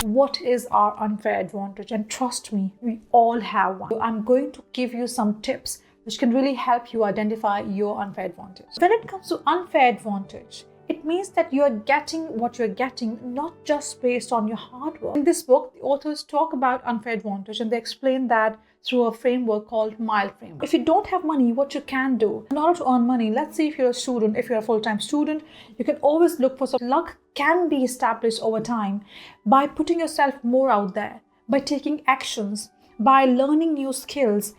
What is our unfair advantage? And trust me, we all have one. I'm going to give you some tips which can really help you identify your unfair advantage. When it comes to unfair advantage, it means that you're getting what you're getting not just based on your hard work. In this book, the authors talk about unfair advantage and they explain that through a framework called MILE framework. If you don't have money, what you can do in order to earn money, let's say if you're a student, if you're a full-time student, you can always look for some luck can be established over time by putting yourself more out there, by taking actions, by learning new skills.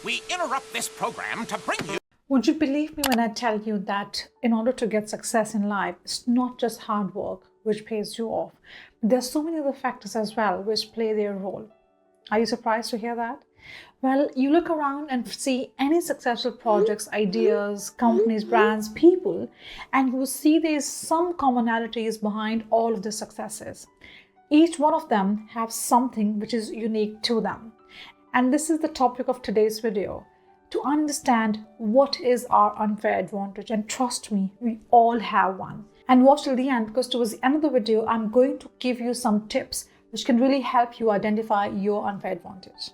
We interrupt this program to bring you... Would you believe me when I tell you that in order to get success in life, it's not just hard work which pays you off. There's so many other factors as well which play their role. Are you surprised to hear that? Well, you look around and see any successful projects, ideas, companies, brands, people, and you will see there's some commonalities behind all of the successes. Each one of them has something which is unique to them. And this is the topic of today's video. To understand what is our unfair advantage, and trust me, we all have one. And watch till the end, because towards the end of the video, I'm going to give you some tips which can really help you identify your unfair advantage.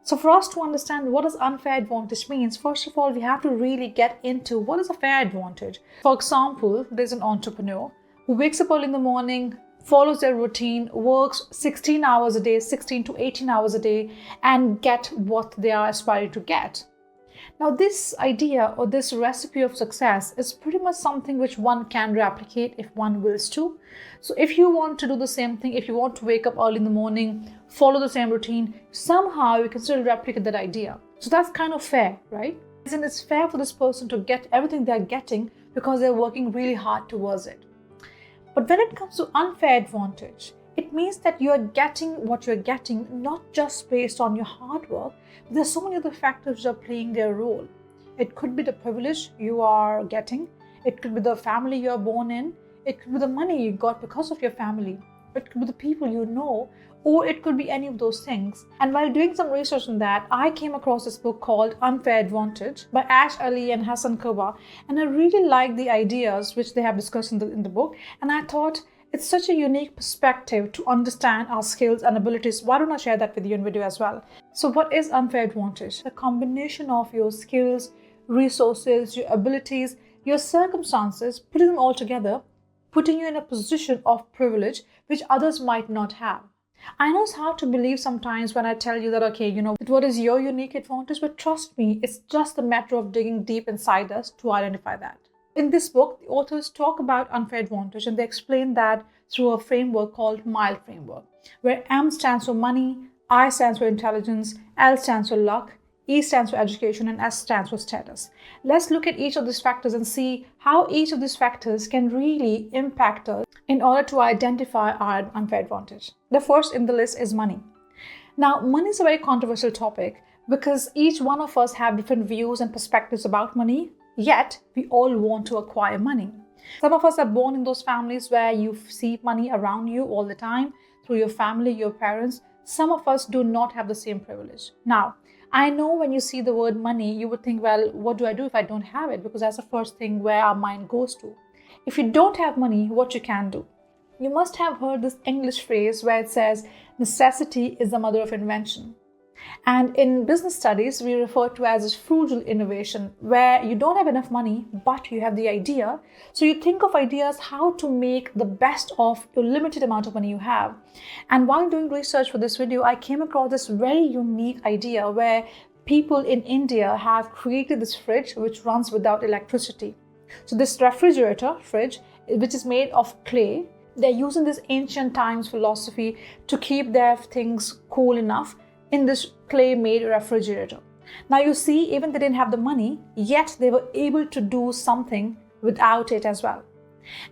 So for us to understand what does unfair advantage means, first of all, we have to really get into what is a fair advantage. For example, there's an entrepreneur who wakes up early in the morning, follows their routine, works 16 hours a day, 16 to 18 hours a day, and get what they are aspiring to get. Now, this idea or this recipe of success is pretty much something which one can replicate if one wills to. So if you want to do the same thing, if you want to wake up early in the morning, follow the same routine, somehow you can still replicate that idea. So that's kind of fair, right? And it's fair for this person to get everything they're getting because they're working really hard towards it. But when it comes to unfair advantage, it means that you're getting what you're getting not just based on your hard work, but there's so many other factors which are playing their role. It could be the privilege you are getting, it could be the family you're born in, it could be the money you got because of your family, it could be the people you know, or it could be any of those things. And while doing some research on that, I came across this book called Unfair Advantage by Ash Ali and Hassan Koba, and I really liked the ideas which they have discussed in the book, and I thought it's such a unique perspective to understand our skills and abilities. Why don't I share that with you in video as well? So what is unfair advantage? The combination of your skills, resources, your abilities, your circumstances, putting them all together, putting you in a position of privilege which others might not have. I know it's hard to believe sometimes when I tell you that, okay, what is your unique advantage? But trust me, it's just a matter of digging deep inside us to identify that. In this book, the authors talk about unfair advantage and they explain that through a framework called MILE framework, where M stands for money, I stands for intelligence, L stands for luck, E stands for education, and S stands for status. Let's look at each of these factors and see how each of these factors can really impact us in order to identify our unfair advantage. The first in the list is money. Now, money is a very controversial topic because each one of us have different views and perspectives about money. Yet, we all want to acquire money. Some of us are born in those families where you see money around you all the time, through your family, your parents. Some of us do not have the same privilege. Now, I know when you see the word money, you would think, well, what do I do if I don't have it? Because that's the first thing where our mind goes to. If you don't have money, what you can do? You must have heard this English phrase where it says, necessity is the mother of invention. And in business studies, we refer to as frugal innovation, where you don't have enough money, but you have the idea. So you think of ideas how to make the best of the limited amount of money you have. And while doing research for this video, I came across this very unique idea where people in India have created this fridge which runs without electricity. So this fridge, which is made of clay, they're using this ancient times philosophy to keep their things cool enough in this clay-made refrigerator. Now you see, even they didn't have the money, yet they were able to do something without it as well.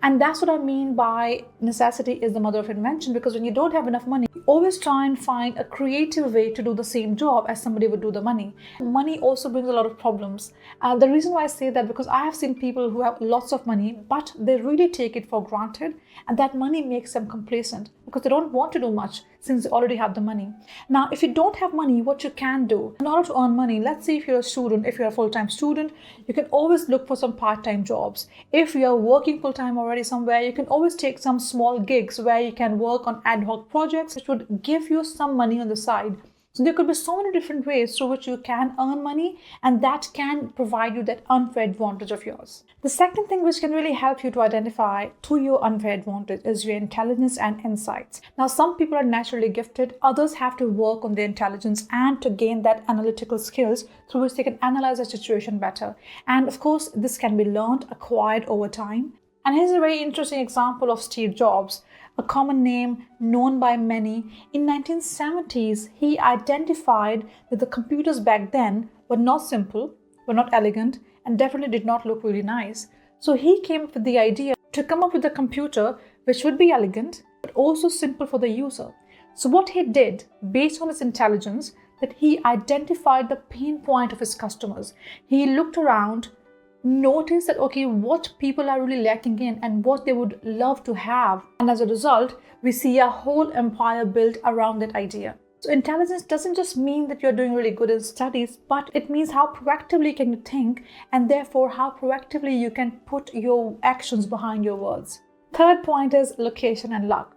And that's what I mean by necessity is the mother of invention, because when you don't have enough money, you always try and find a creative way to do the same job as somebody would do the money. Money also brings a lot of problems. The reason why I say that, because I have seen people who have lots of money, but they really take it for granted And that money makes them complacent because they don't want to do much since they already have the money. Now, if you don't have money, what you can do in order to earn money, let's say if you're a student, if you're a full-time student, you can always look for some part-time jobs. If you're working full-time already somewhere, you can always take some small gigs where you can work on ad hoc projects which would give you some money on the side. So there could be so many different ways through which you can earn money, and that can provide you that unfair advantage of yours. The second thing which can really help you to identify to your unfair advantage is your intelligence and insights. Now, some people are naturally gifted, others have to work on their intelligence and to gain that analytical skills through which they can analyze a situation better. And of course, this can be learned, acquired over time. And here's a very interesting example of Steve Jobs, a common name known by many. In 1970s, he identified that the computers back then were not simple, were not elegant, and definitely did not look really nice. So he came up with the idea to come up with a computer which would be elegant, but also simple for the user. So what he did, based on his intelligence, that he identified the pain point of his customers. He looked around, notice that, okay, what people are really lacking in and what they would love to have. And as a result, we see a whole empire built around that idea. So intelligence doesn't just mean that you're doing really good in studies, but it means how proactively can you think, and therefore how proactively you can put your actions behind your words. Third point is location and luck.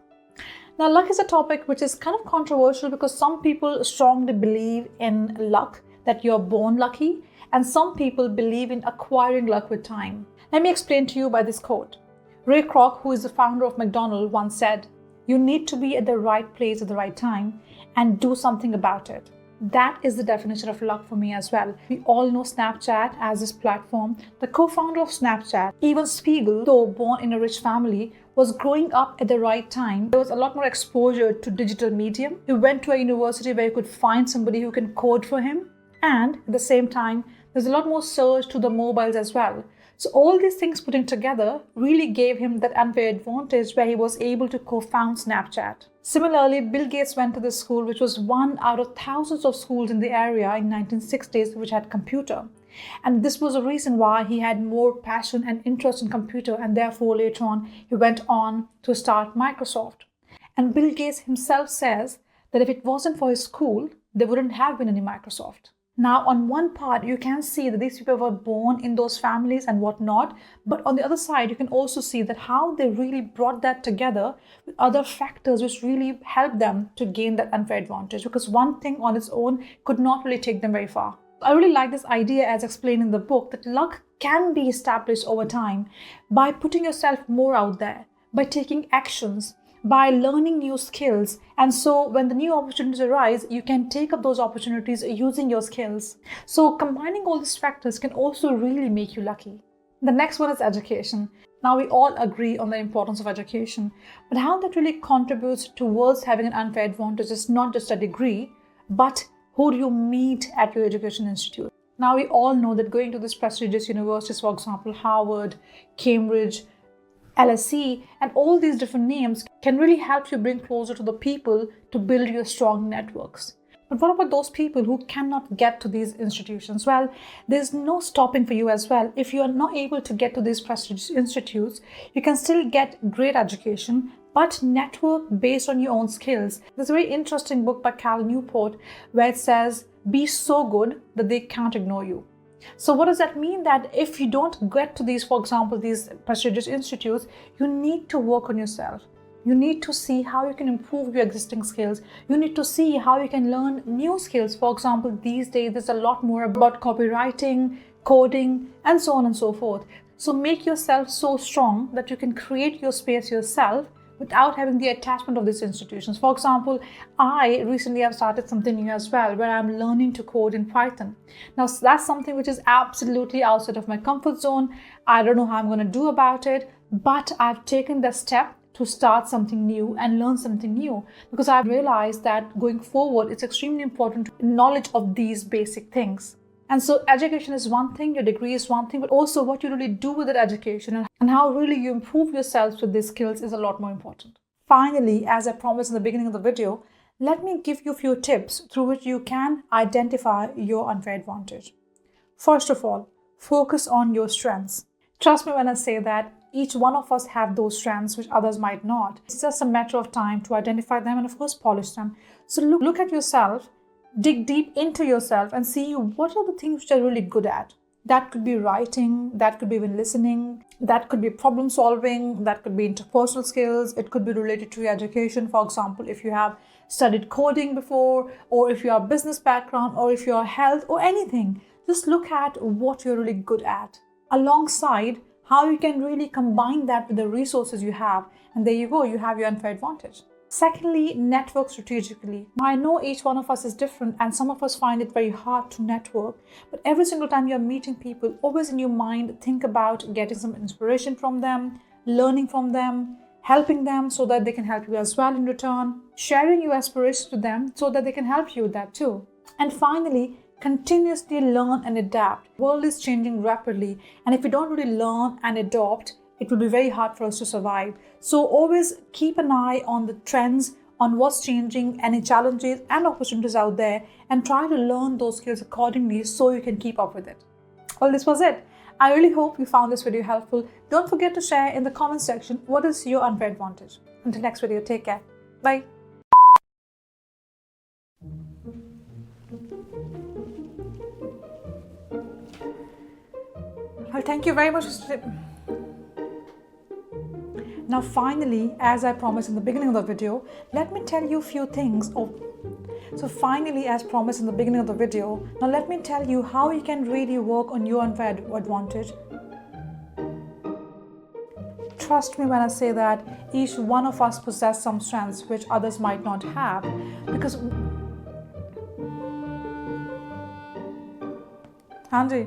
Now, luck is a topic which is kind of controversial because some people strongly believe in luck, that you're born lucky, and some people believe in acquiring luck with time. Let me explain to you by this quote. Ray Kroc, who is the founder of McDonald's, once said, "You need to be at the right place at the right time and do something about it." That is the definition of luck for me as well. We all know Snapchat as this platform. The co-founder of Snapchat, Evan Spiegel, though born in a rich family, was growing up at the right time. There was a lot more exposure to digital medium. He went to a university where he could find somebody who can code for him. And at the same time, there's a lot more surge to the mobiles as well. So all these things putting together really gave him that unfair advantage where he was able to co-found Snapchat. Similarly, Bill Gates went to this school, which was one out of thousands of schools in the area in 1960s which had computer. And this was a reason why he had more passion and interest in computer, and therefore later on he went on to start Microsoft. And Bill Gates himself says that if it wasn't for his school, there wouldn't have been any Microsoft. Now, on one part, you can see that these people were born in those families and whatnot. But on the other side, you can also see that how they really brought that together with other factors which really helped them to gain that unfair advantage, because one thing on its own could not really take them very far. I really like this idea as explained in the book that luck can be established over time by putting yourself more out there, by taking actions, by learning new skills. And so when the new opportunities arise, you can take up those opportunities using your skills. So combining all these factors can also really make you lucky. The next one is education. Now, we all agree on the importance of education, but how that really contributes towards having an unfair advantage is not just a degree, but who do you meet at your education institute? Now, we all know that going to these prestigious universities, for example, Harvard, Cambridge, LSE, and all these different names can really help you bring closer to the people to build your strong networks. But what about those people who cannot get to these institutions? Well, there's no stopping for you as well. If you are not able to get to these prestigious institutes, you can still get great education, but network based on your own skills. There's a very interesting book by Cal Newport where it says, be so good that they can't ignore you. So what does that mean? That if you don't get to these, for example, these prestigious institutes, you need to work on yourself. You need to see how you can improve your existing skills. You need to see how you can learn new skills. For example, these days, there's a lot more about copywriting, coding, and so on and so forth. So make yourself so strong that you can create your space yourself without having the attachment of these institutions. For example, I recently have started something new as well, where I'm learning to code in Python. Now, that's something which is absolutely outside of my comfort zone. I don't know how I'm going to do about it, but I've taken the step to start something new and learn something new, because I've realized that going forward, it's extremely important to knowledge of these basic things. And so education is one thing, your degree is one thing, but also what you really do with that education and how really you improve yourselves with these skills is a lot more important. Finally, as I promised in the beginning of the video, let me give you a few tips through which you can identify your unfair advantage. First of all, focus on your strengths. Trust me when I say that Each one of us have those strengths which others might not. It's just a matter of time to identify them and of course polish them. So look at yourself, dig deep into yourself and see what are the things which you're really good at. That could be writing, that could be even listening, that could be problem solving, that could be interpersonal skills, it could be related to your education. For example, if you have studied coding before, or if you have business background, or if you are health or anything, just look at what you're really good at. Alongside how you can really combine that with the resources you have. And there you go, you have your unfair advantage. Secondly, network strategically. Now, I know each one of us is different and some of us find it very hard to network, but every single time you're meeting people, always in your mind, think about getting some inspiration from them, learning from them, helping them so that they can help you as well in return, sharing your aspirations with them so that they can help you with that too. And finally, continuously learn and adapt. The world is changing rapidly, and if we don't really learn and adopt, it will be very hard for us to survive. So always keep an eye on the trends, on what's changing, any challenges and opportunities out there, and try to learn those skills accordingly so you can keep up with it. Well, this was it. I really hope you found this video helpful. Don't forget to share in the comment section what is your unfair advantage. Until next video, take care. Bye. Well, thank you very much. Now finally, as I promised in the beginning of the video, let me tell you a few things. So finally, as promised in the beginning of the video, now let me tell you how you can really work on your unfair advantage. Trust me when I say that each one of us possess some strengths which others might not have, because Andy.